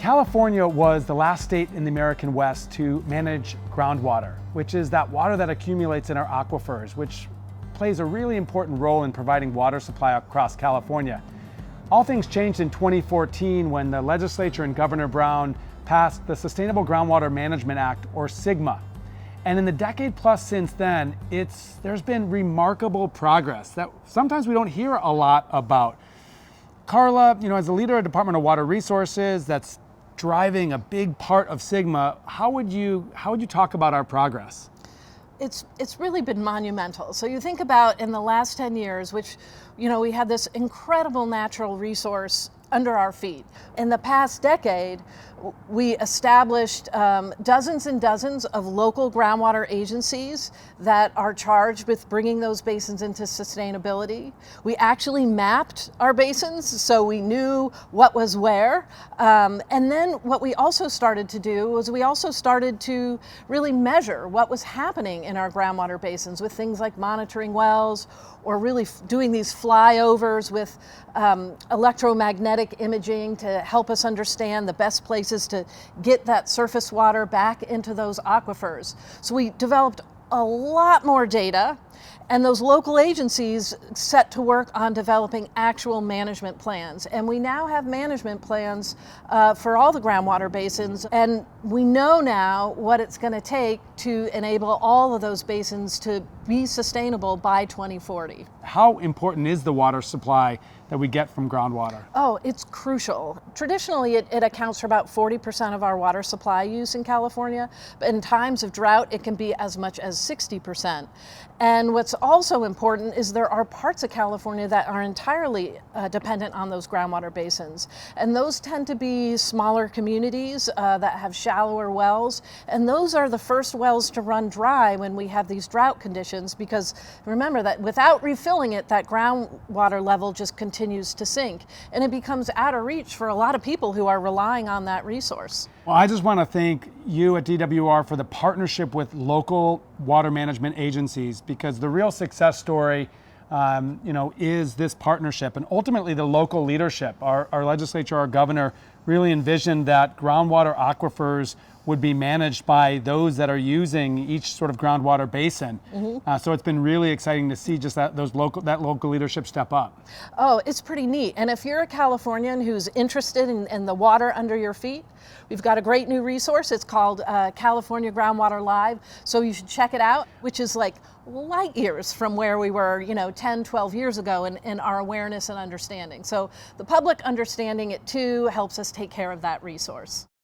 California was the last state in the American West to manage groundwater, which is that water that accumulates in our aquifers, which plays a really important role in providing water supply across California. All things changed in 2014 when the legislature and Governor Brown passed the Sustainable Groundwater Management Act, or SGMA. And in the decade plus since then, there's been remarkable progress that sometimes we don't hear a lot about. Carla, as the leader of Department of Water Resources that's driving a big part of SGMA, how would you talk about our progress? It's really been monumental. So you think about in the last 10 years, which, we had this incredible natural resource under our feet. In the past decade, we established dozens and dozens of local groundwater agencies that are charged with bringing those basins into sustainability. We actually mapped our basins so we knew what was where. And then what we also started to do was we also started to really measure what was happening in our groundwater basins with things like monitoring wells, or really doing these flyovers with electromagnetic imaging to help us understand the best places to get that surface water back into those aquifers. So we developed a lot more data, and those local agencies set to work on developing actual management plans. And we now have management plans for all the groundwater basins, and we know now what it's going to take to enable all of those basins to be sustainable by 2040. How important is the water supply that we get from groundwater? Oh, it's crucial. Traditionally, it accounts for about 40% of our water supply use in California, but in times of drought, it can be as much as 60%. And what's also important is there are parts of California that are entirely dependent on those groundwater basins. And those tend to be smaller communities that have shallower wells. And those are the first wells to run dry when we have these drought conditions, because remember that without refilling it, that groundwater level just continues to sink. And it becomes out of reach for a lot of people who are relying on that resource. Well, I just want to thank you at DWR for the partnership with local water management agencies, because the real success story is this partnership, and ultimately the local leadership. Our legislature, our governor really envisioned that groundwater aquifers would be managed by those that are using each sort of groundwater basin. Mm-hmm. So it's been really exciting to see just that local leadership step up. Oh, it's pretty neat. And if you're a Californian who's interested in the water under your feet, we've got a great new resource. It's called California Groundwater Live. So you should check it out, which is like light years from where we were 10, 12 years ago in our awareness and understanding. So the public understanding it too helps us take care of that resource.